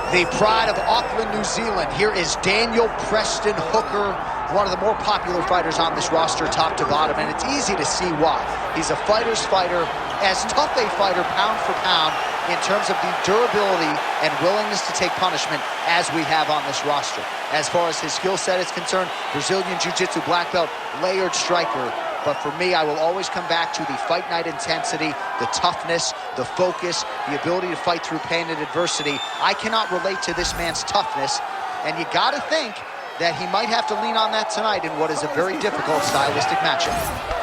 The pride of Auckland, New Zealand. Here is Daniel Preston Hooker, one of the more popular fighters on this roster, top to bottom, and it's easy to see why. He's a fighter's fighter, as tough a fighter pound for pound in terms of the durability and willingness to take punishment as we have on this roster. As far as his skill set is concerned, Brazilian Jiu-Jitsu black belt, layered striker. But for me, I will always come back to the fight night intensity, the toughness, the focus, the ability to fight through pain and adversity. I cannot relate to this man's toughness, and you got to think that he might have to lean on that tonight in what is a very difficult stylistic matchup.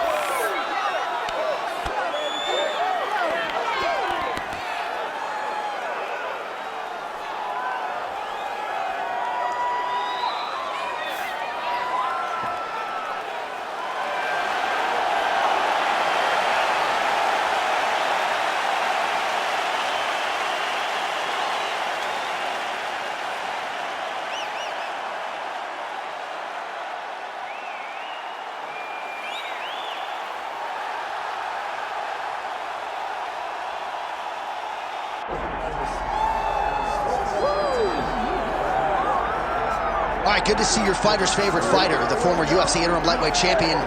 All right, good to see your fighter's favorite fighter, the former UFC interim lightweight champion,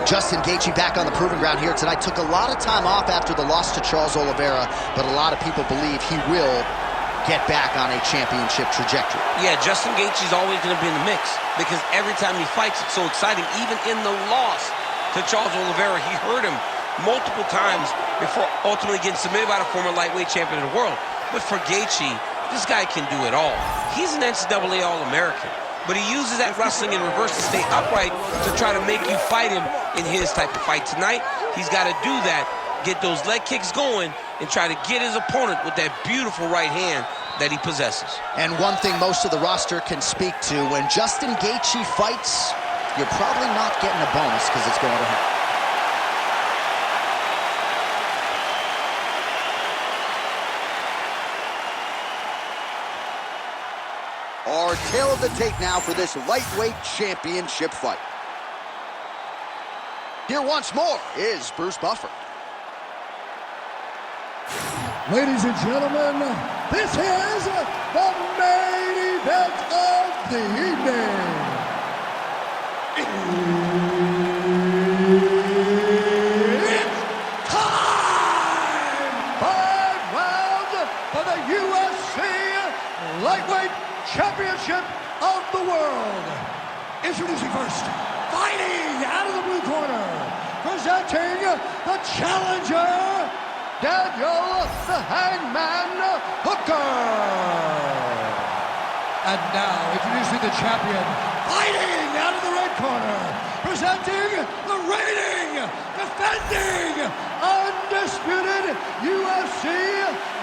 Justin Gaethje, back on the proving ground here tonight. Took a lot of time off after the loss to Charles Oliveira, but a lot of people believe he will get back on a championship trajectory. Yeah, Justin Gaethje's always going to be in the mix because every time he fights, it's so exciting. Even in the loss to Charles Oliveira, he hurt him multiple times before ultimately getting submitted by the former lightweight champion of the world. But for Gaethje, this guy can do it all. He's an NCAA All-American, but he uses that wrestling in reverse to stay upright to try to make you fight him in his type of fight. Tonight, he's got to do that, get those leg kicks going, and try to get his opponent with that beautiful right hand that he possesses. And one thing most of the roster can speak to, when Justin Gaethje fights, you're probably not getting a bonus because it's going to hurt. Our tail of the tape now for this lightweight championship fight. Here once more is Bruce Buffer. Ladies and gentlemen, this is the main event of the evening. It's time! 5 rounds for the UFC Lightweight Championship of the world. Introducing first, fighting out of the blue corner, presenting the challenger, Daniel the Hangman Hooker. And now, introducing the champion, fighting out of the red corner, presenting the reigning, defending, undisputed UFC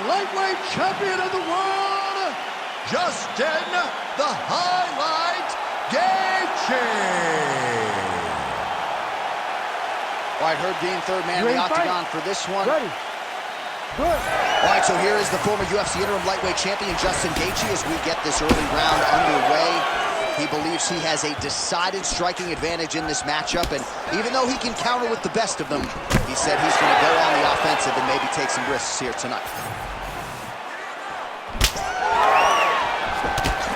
Lightweight Champion of the world, Justin the Highlight Gaethje. All right, Herb Dean, third man in the octagon for this one. Ready. Good. All right, so here is the former UFC interim lightweight champion, Justin Gaethje, as we get this early round underway. He believes he has a decided striking advantage in this matchup, and even though he can counter with the best of them, he said he's going to go on the offensive and maybe take some risks here tonight.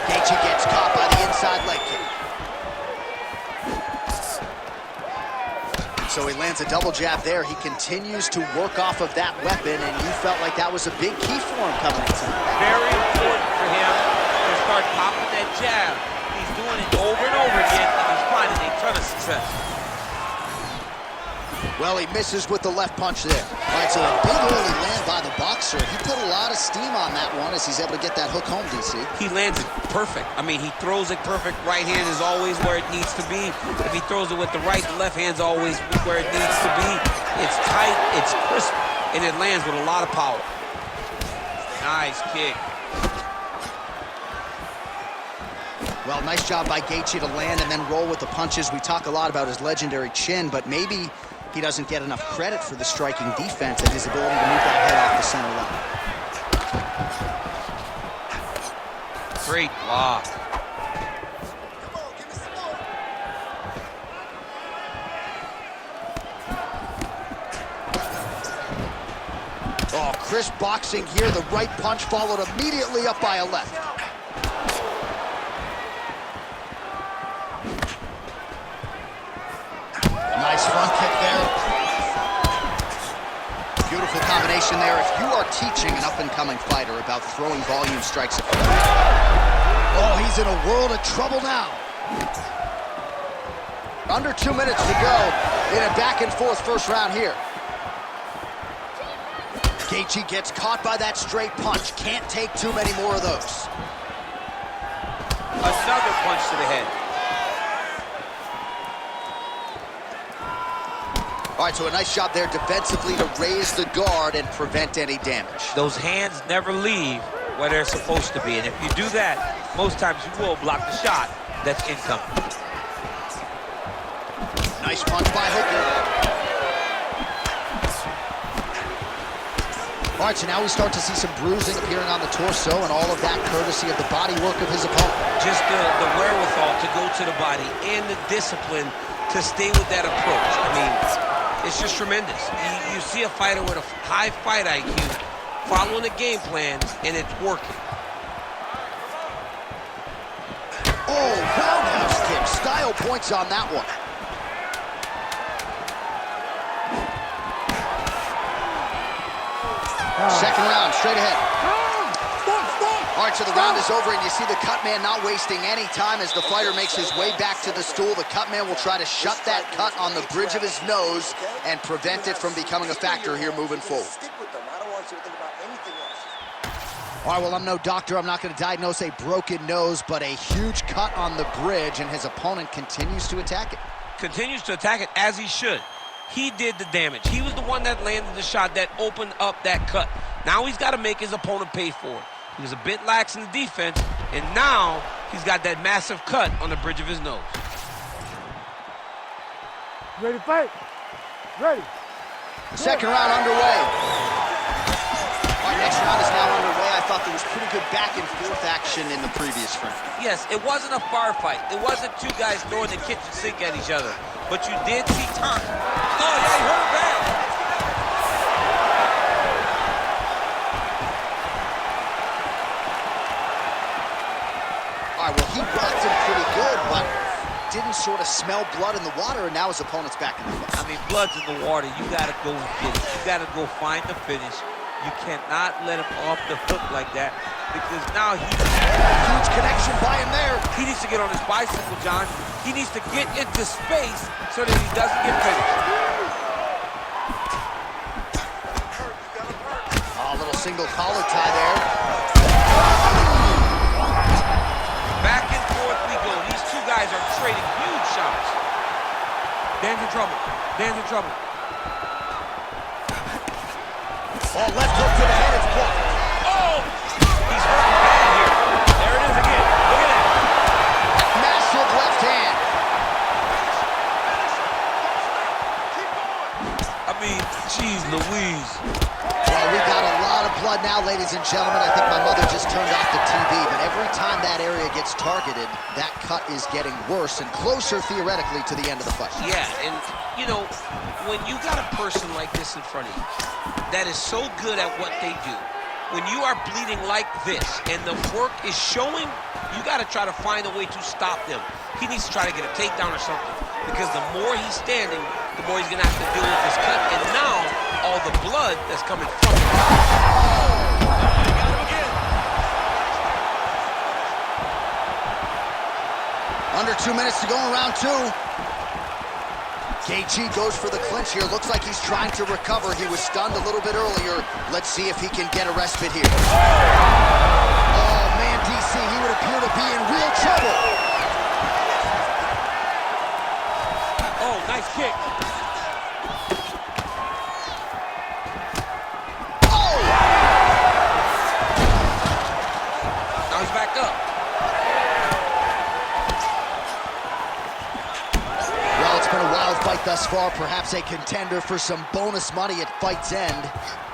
Gaethje gets caught by the inside leg kick. So he lands a double jab there. He continues to work off of that weapon, and you felt like that was a big key for him coming in tonight. Very important for him to start popping that jab. He's doing it over and over again, and he's finding a ton of success. Well, he misses with the left punch there. All right, so a big early land by the boxer. He put a lot of steam on that one as he's able to get that hook home, DC. He lands it perfect. I mean, he throws it perfect. Right hand is always where it needs to be. If he throws it with the right, the left hand's always where it needs to be. It's tight, it's crisp, and it lands with a lot of power. Nice kick. Well, nice job by Gaethje to land and then roll with the punches. We talk a lot about his legendary chin, but maybe he doesn't get enough credit for the striking defense and his ability to move that head off the center line. Great block. Oh, crisp boxing here. The right punch followed immediately up by a left. combination there. If you are teaching an up-and-coming fighter about throwing volume strikes... Oh, he's in a world of trouble now. Under 2 minutes to go in a back-and-forth first round here. Gaethje gets caught by that straight punch. Can't take too many more of those. Another punch to the head. All right, so a nice job there defensively to raise the guard and prevent any damage. Those hands never leave where they're supposed to be, and if you do that, most times you will block the shot that's incoming. Nice punch by Hooker. All right, so now we start to see some bruising appearing on the torso, and all of that courtesy of the body work of his opponent. Just the wherewithal to go to the body and the discipline to stay with that approach. I mean, it's just tremendous. You see a fighter with a high fight IQ following a game plan, and it's working. Oh, roundhouse kick. Style points on that one. Second round, straight ahead. All right, so the round is over, and you see the cut man not wasting any time as the fighter makes his way back to the stool. The cut man will try to shut that cut on the bridge of his nose and prevent it from becoming a factor here moving forward. All right, well, I'm no doctor. I'm not going to diagnose a broken nose, but a huge cut on the bridge, and his opponent continues to attack it. Continues to attack it as he should. He did the damage. He was the one that landed the shot that opened up that cut. Now he's got to make his opponent pay for it. He was a bit lax in the defense, and now he's got that massive cut on the bridge of his nose. Ready to fight? Ready. Second round underway. All right, next round is now underway. I thought there was pretty good back-and-forth action in the previous round. Yes, it wasn't a bar fight. It wasn't two guys throwing the kitchen sink at each other. But you did see turn. Oh, yeah, he hurt him bad. All right, well, he rocked him pretty good, but didn't sort of smell blood in the water, and now his opponent's back in the fight. I mean, blood's in the water. You got to go get it. You got to go find the finish. You cannot let him off the hook like that, because now huge connection by him there. He needs to get on his bicycle, John. He needs to get into space so that he doesn't get finished. Oh, a little single collar tie there. Back and forth we go. These two guys are trading huge shots. Dan's in trouble. Dan's in trouble. Oh, left hook to the head, it's blocked. Oh! He's hurting bad here. There it is again. Look at that. Massive left hand. I mean, geez Louise. Well, we got a lot of blood now, ladies and gentlemen. I think my mother just turned off the TV, but every time that area gets targeted, that cut is getting worse and closer, theoretically, to the end of the fight. Yeah, and, you know, when you got a person like this in front of you that is so good at what they do, when you are bleeding like this and the work is showing, you got to try to find a way to stop them. He needs to try to get a takedown or something, because the more he's standing, the more he's going to have to deal with this cut, and now all the blood that's coming from it. Under 2 minutes to go in round two. Gaethje goes for the clinch here. Looks like he's trying to recover. He was stunned a little bit earlier. Let's see if he can get a respite here. Oh, man, DC, he would appear to be in real trouble. Oh, nice kick. Oh! Now he's back up. Well, it's been a wild fight thus far. Perhaps a contender for some bonus money at fight's end.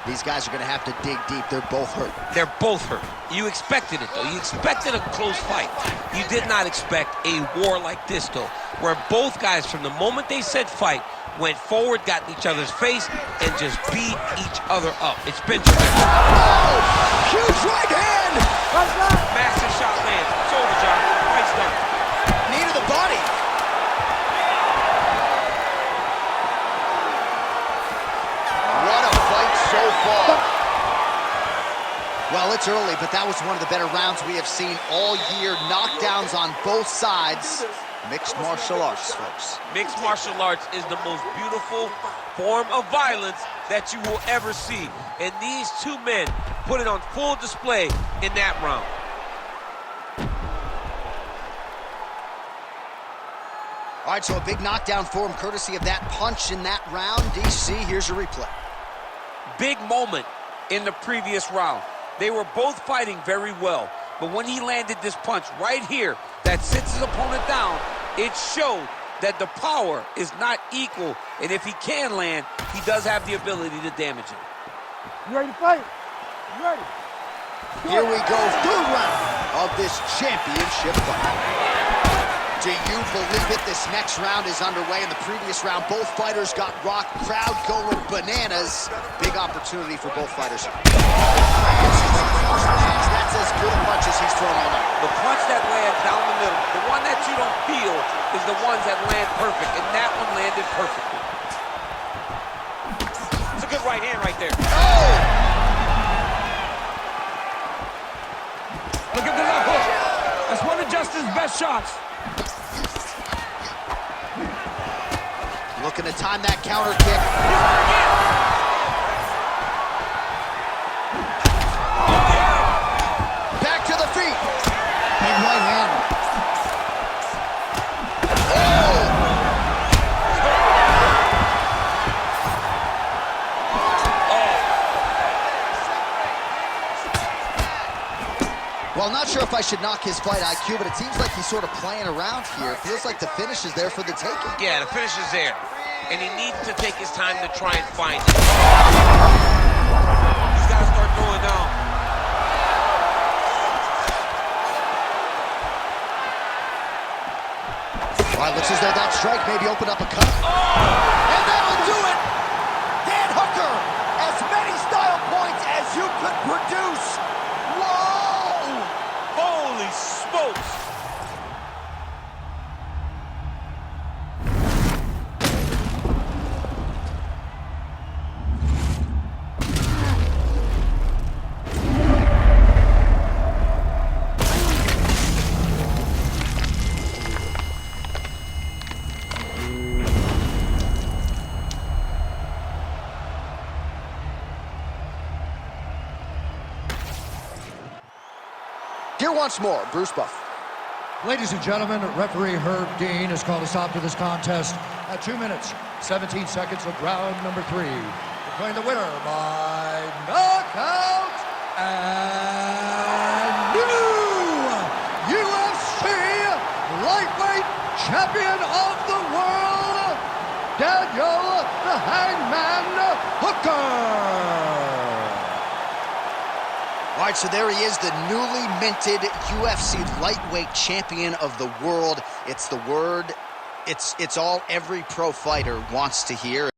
These guys are going to have to dig deep. They're both hurt. They're both hurt. You expected it, though. You expected a close fight. You did not expect a war like this, though, where both guys, from the moment they said fight, went forward, got in each other's face, and just beat each other up. It's been tremendous. Oh! Huge right hand! Massive shot lands. It's over, John. Fight's done. Knee to the body. What a fight so far. it's early, but that was one of the better rounds we have seen all year. Knockdowns on both sides. Mixed martial arts, folks. Mixed martial arts is the most beautiful form of violence that you will ever see. And these two men put it on full display in that round. All right, so a big knockdown for him, courtesy of that punch in that round. DC, here's a replay. Big moment in the previous round. They were both fighting very well, but when he landed this punch right here that sits his opponent down, it showed that the power is not equal, and if he can land, he does have the ability to damage it. You ready to fight? You ready? Here we go, third round of this championship fight. Do you believe it? This next round is underway. In the previous round, both fighters got rocked. Crowd going bananas. Big opportunity for both fighters. That's as good a punch as he's thrown all night. The punch that lands down the middle, the one that you don't feel, is the ones that land perfect, and that one landed perfectly. It's a good right hand right there. Oh! Look at the left hook. That's one of Justin's best shots. Looking to time that counter kick. Back to the feet. Big right hand. Well, I'm not sure if I should knock his fight IQ, but it seems like he's sort of playing around here. It feels like the finish is there for the taking. Yeah, the finish is there, and he needs to take his time to try and find it. He's got to start throwing down. All right, looks as though that strike maybe opened up a cut. And that'll do it! Dan Hooker, as many style points as you could produce. Whoa! Holy smokes! Here once more, Bruce Buff. Ladies and gentlemen, referee Herb Dean has called a stop to this contest at 2 minutes, 17 seconds of round number 3. Declaring the winner by knockout and new UFC lightweight champion of the world, Daniel the Hangman Hooker. All right, so there he is, the newly minted UFC lightweight champion of the world. It's the word, it's all every pro fighter wants to hear.